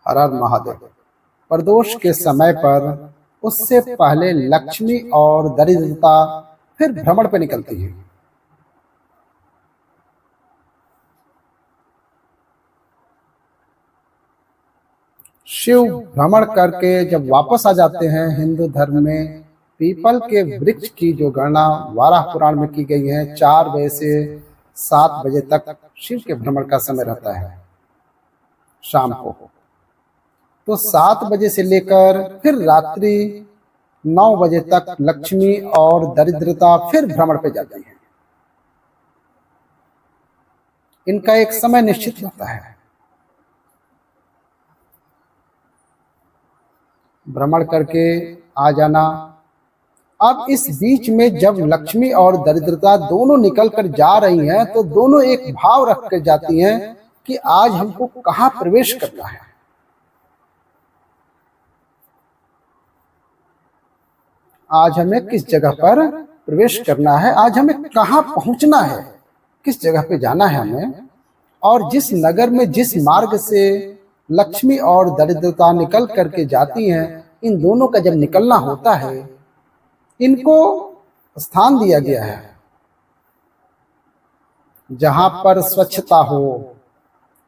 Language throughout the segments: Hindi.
हर हर महादेव। प्रदोष के समय पर उससे पहले लक्ष्मी और दरिद्रता फिर भ्रमण पे निकलती है। शिव भ्रमण करके जब वापस आ जाते हैं, हिंदू धर्म में पीपल के वृक्ष की जो गणना वाराह पुराण में की गई है, 4 बजे से 7 बजे तक शिव के भ्रमण का समय रहता है शाम को। तो 7 बजे से लेकर फिर रात्रि 9 बजे तक लक्ष्मी और दरिद्रता फिर भ्रमण पे जाती है। इनका एक समय निश्चित होता है भ्रमण करके आ जाना। अब इस बीच में जब लक्ष्मी और दरिद्रता दोनों निकल कर जा रही हैं, तो दोनों एक भाव रख कर जाती हैं कि आज हमको कहाँ प्रवेश करना है, आज हमें किस जगह पर प्रवेश करना है, आज हमें कहाँ पहुंचना है, किस जगह पे जाना है हमें। और जिस नगर में जिस मार्ग से लक्ष्मी और दरिद्रता निकल करके जाती हैं, इन दोनों का जब निकलना होता है, इनको स्थान दिया गया है जहां पर स्वच्छता हो,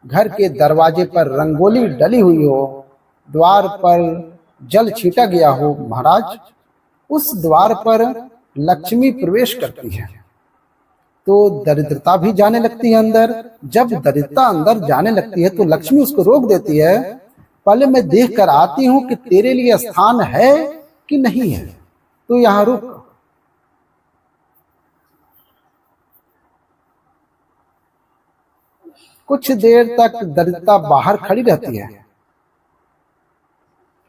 घर के दरवाजे पर रंगोली डली हुई हो, द्वार पर जल छीटा गया हो। महाराज, उस द्वार पर लक्ष्मी प्रवेश करती है तो दरिद्रता भी जाने लगती है अंदर। जब दरिद्रता अंदर जाने लगती है तो लक्ष्मी उसको रोक देती है, पहले मैं देख कर आती हूं कि तेरे लिए स्थान है कि नहीं है, तो यहां रुक। कुछ देर तक दरिद्रता बाहर खड़ी रहती है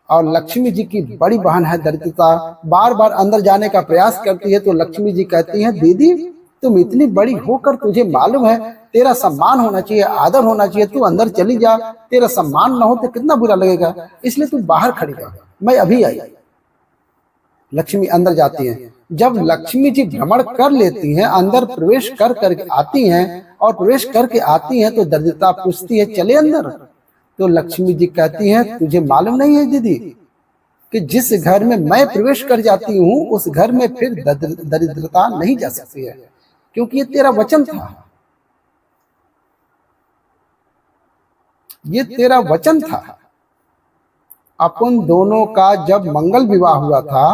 और लक्ष्मी जी की बड़ी बहन है दरिद्रता बार बार अंदर जाने का प्रयास करती है। तो लक्ष्मी जी कहती हैं, दीदी तुम इतनी बड़ी होकर तुझे मालूम है तेरा सम्मान होना चाहिए, आदर होना चाहिए, तू अंदर चली जा, तेरा सम्मान ना हो तो कितना बुरा लगेगा, इसलिए तू बाहर खड़ी रह, मैं अभी आई। लक्ष्मी अंदर जाती हैं। जब लक्ष्मी जी भ्रमण कर लेती हैं, अंदर प्रवेश कर करके आती हैं और प्रवेश करके आती हैं तो दरिद्रता पूछती है, चले अंदर? तो लक्ष्मी जी कहती हैं, तुझे मालूम नहीं है दीदी कि जिस घर में मैं प्रवेश कर जाती हूँ उस घर में फिर दरिद्रता नहीं जा सकती है, क्योंकि ये तेरा वचन था, ये तेरा वचन था। अपन दोनों का जब मंगल विवाह हुआ था,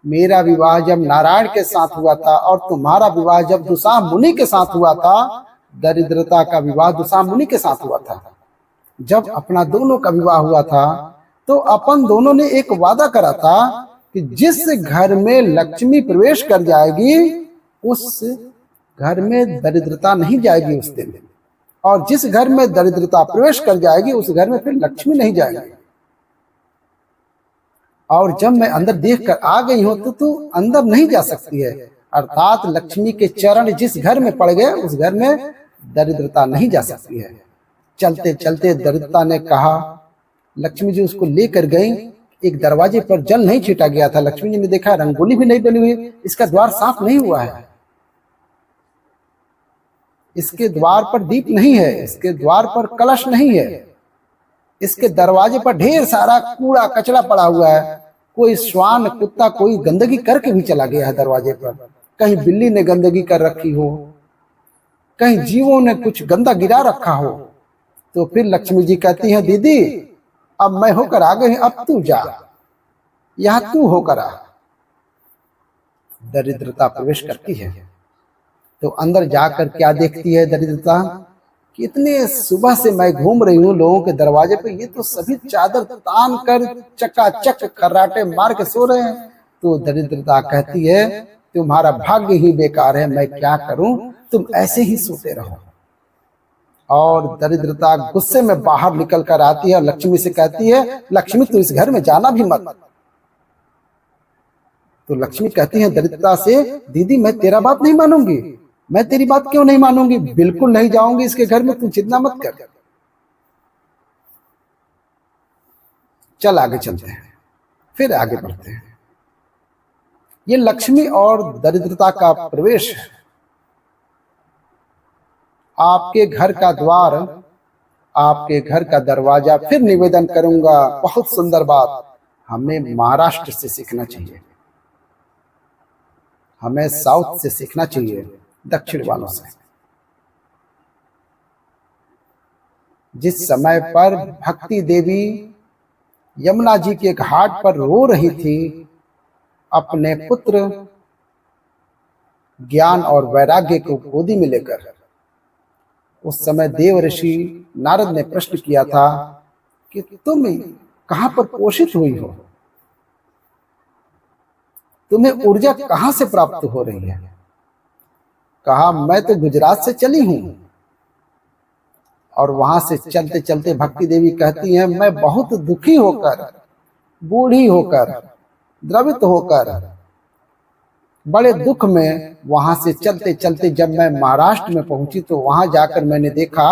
मेरा विवाह जब नारायण के साथ हुआ था और तुम्हारा विवाह जब दुसा मुनि के साथ हुआ था, दरिद्रता का विवाह दुसा मुनि के साथ हुआ था। जब अपना दोनों का विवाह हुआ था तो अपन दोनों ने एक वादा करा था कि जिस घर में लक्ष्मी प्रवेश कर जाएगी उस घर में दरिद्रता नहीं जाएगी उस दिन, और जिस घर में दरिद्रता प्रवेश कर जाएगी उस घर में फिर लक्ष्मी नहीं जाएगी। और जब मैं अंदर देख कर आ गई हूं तो तू अंदर नहीं जा सकती है, अर्थात लक्ष्मी के चरण जिस घर में पड़ गए उस घर में दरिद्रता नहीं जा सकती है। चलते चलते दरिद्रता ने कहा, लक्ष्मी जी उसको लेकर गई। एक दरवाजे पर जल नहीं छीटा गया था, लक्ष्मी जी ने देखा रंगोली भी नहीं बनी हुई, इसका द्वार साफ नहीं हुआ है, इसके द्वार पर दीप नहीं है, इसके द्वार पर कलश नहीं है, इसके दरवाजे पर ढेर सारा कूड़ा कचरा पड़ा हुआ है, कोई श्वान कुत्ता कोई गंदगी करके भी चला गया है दरवाजे पर, कहीं बिल्ली ने गंदगी कर रखी हो, कहीं जीवों ने कुछ गंदा गिरा रखा हो। तो फिर लक्ष्मी जी कहती हैं, दीदी अब मैं होकर आ गई, अब तू जा, यहां तू होकर आ। दरिद्रता प्रवेश करती है तो अंदर जाकर क्या देखती है दरिद्रता, कि इतने सुबह से मैं घूम रही हूँ लोगों के दरवाजे पे, ये तो सभी चादर तान कर चकाचक खर्राटे मार के सो रहे हैं। तो दरिद्रता कहती है, तुम्हारा भाग्य ही बेकार है, मैं क्या करूं, तुम ऐसे ही सोते रहो। और दरिद्रता गुस्से में बाहर निकल कर आती है और लक्ष्मी से कहती है, लक्ष्मी तू इस घर में जाना भी मत। तो लक्ष्मी कहती है दरिद्रता से, दीदी मैं तेरा बात नहीं मानूंगी, मैं तेरी बात क्यों नहीं मानूंगी, बिल्कुल नहीं जाऊंगी इसके घर में, तू चिंता मत कर। चल आगे चलते हैं, फिर आगे बढ़ते हैं। ये लक्ष्मी और दरिद्रता का प्रवेश है। आपके घर का द्वार आपके घर का दरवाजा फिर निवेदन करूंगा। बहुत सुंदर बात। हमें महाराष्ट्र से सीखना चाहिए, हमें साउथ से सीखना चाहिए, दक्षिण वालों से। जिस समय पर भक्ति देवी यमुना जी के घाट पर रो रही थी अपने पुत्र ज्ञान और वैराग्य को गोदी में लेकर, उस समय देव ऋषि नारद ने प्रश्न किया था कि तुम कहां पर पोषित हुई हो, तुम्हें ऊर्जा कहां से प्राप्त हो रही है? कहा, मैं तो गुजरात से चली हूं। और वहां से चलते चलते भक्ति देवी कहती हैं, मैं बहुत दुखी होकर, बूढ़ी होकर, द्रवित होकर, बड़े दुख में वहां से चलते चलते जब मैं महाराष्ट्र में पहुंची तो वहां जाकर मैंने देखा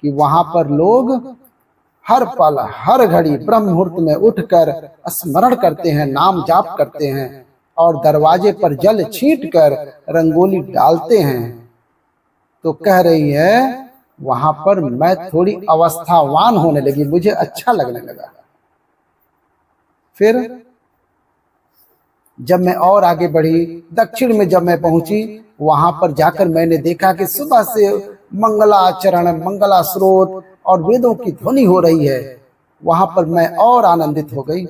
कि वहां पर लोग हर पल हर घड़ी ब्रह्म मुहूर्त में उठकर स्मरण करते हैं, नाम जाप करते हैं और दरवाजे पर जल छींट कर रंगोली डालते हैं। तो कह रही है, वहां पर मैं थोड़ी अवस्थावान होने लगी, मुझे अच्छा लगने लगा। फिर जब मैं और आगे बढ़ी, दक्षिण में जब मैं पहुंची, वहां पर जाकर मैंने देखा कि सुबह से मंगलाचरण, मंगला स्रोत और वेदों की ध्वनि हो रही है। वहां पर मैं और आनंदित हो गई।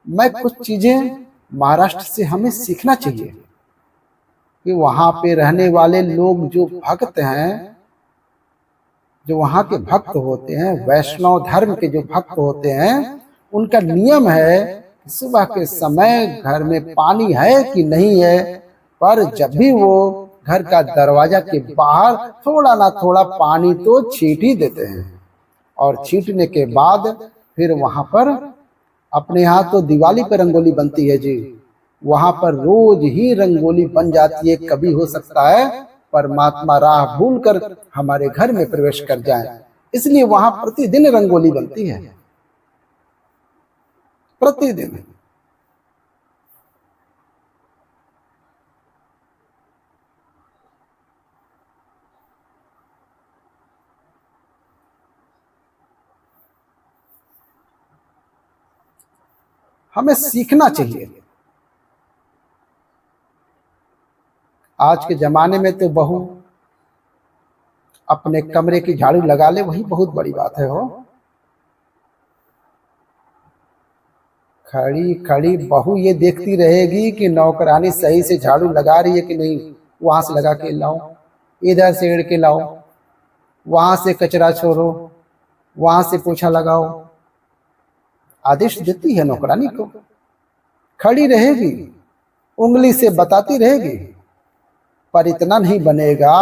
मैं कुछ चीजें महाराष्ट्र से हमें सीखना चाहिए कि वहां पे रहने वाले लोग जो भक्त हैं, जो वहां के भक्त होते हैं, वैष्णव धर्म के जो भक्त होते हैं, उनका नियम है सुबह के समय घर में पानी है कि नहीं है, पर जब भी वो घर का दरवाजा के बाहर थोड़ा ना थोड़ा पानी तो छींट ही देते हैं। और छींटने के बाद फिर वहां पर अपने यहाँ तो दिवाली पर रंगोली बनती है जी, वहां पर रोज ही रंगोली बन जाती है। कभी हो सकता है परमात्मा राह भूलकर हमारे घर में प्रवेश कर जाए, इसलिए वहां प्रतिदिन रंगोली बनती है, प्रतिदिन। हमें सीखना चाहिए। आज के जमाने में तो बहू अपने कमरे की झाड़ू लगा ले, वही बहुत बड़ी बात है। हो खड़ी खड़ी बहू ये देखती रहेगी कि नौकरानी सही से झाड़ू लगा रही है कि नहीं, वहां से लगा के लाओ, इधर से एड़ के लाओ, वहां से कचरा छोड़ो, वहां से पोछा लगाओ। आदेश देती है नौकरानी को, खड़ी रहेगी, उंगली से बताती रहेगी, पर इतना नहीं बनेगा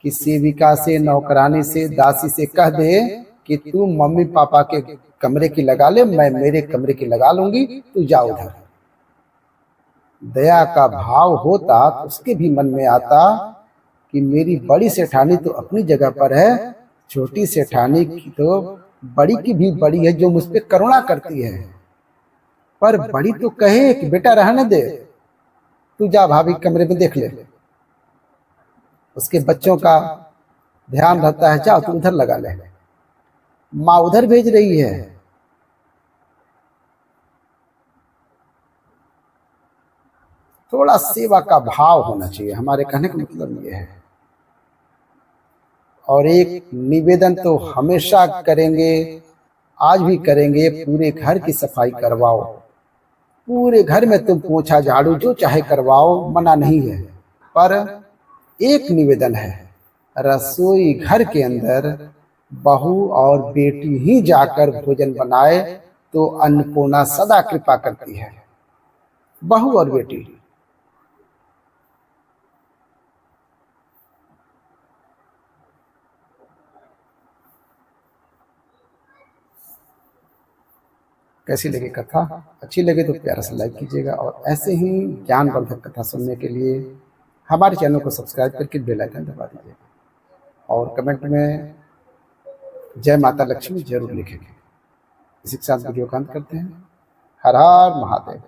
कि सेविका से, नौकरानी से, दासी से कह दे कि तू मम्मी पापा के कमरे की लगा ले, मैं मेरे कमरे की लगा लूंगी, तू जा उधर। दया का भाव होता तो उसके भी मन में आता कि मेरी बड़ी सेठानी तो अपनी जगह पर है, छोटी सेठानी की तो बड़ी की भी बड़ी है जो मुझ पे करुणा करती है, पर बड़ी तो कहे कि बेटा रहने दे, तू जा भाभी कमरे में देख ले। उसके बच्चों का ध्यान रहता है, जाओ तू उधर लगा ले, माँ उधर भेज रही है। थोड़ा सेवा का भाव होना चाहिए, हमारे कहने का मतलब ये है। और एक निवेदन तो हमेशा करेंगे, आज भी करेंगे, पूरे घर की सफाई करवाओ, पूरे घर में तुम पोछा झाड़ू जो चाहे करवाओ, मना नहीं है। पर एक निवेदन है, रसोई घर के अंदर बहू और बेटी ही जाकर भोजन बनाए तो अन्नपूर्णा सदा कृपा करती है। बहू और बेटी। कैसी लगी कथा? अच्छी लगे तो प्यारा सा लाइक कीजिएगा, और ऐसे ही ज्ञानवर्धक कथा सुनने के लिए हमारे चैनल को सब्सक्राइब करके बेल आइकन दबा दीजिएगा, और कमेंट में जय माता लक्ष्मी जरूर लिखेंगे। इसी के साथ वीडियो का अंत करते हैं। हर हर महादेव।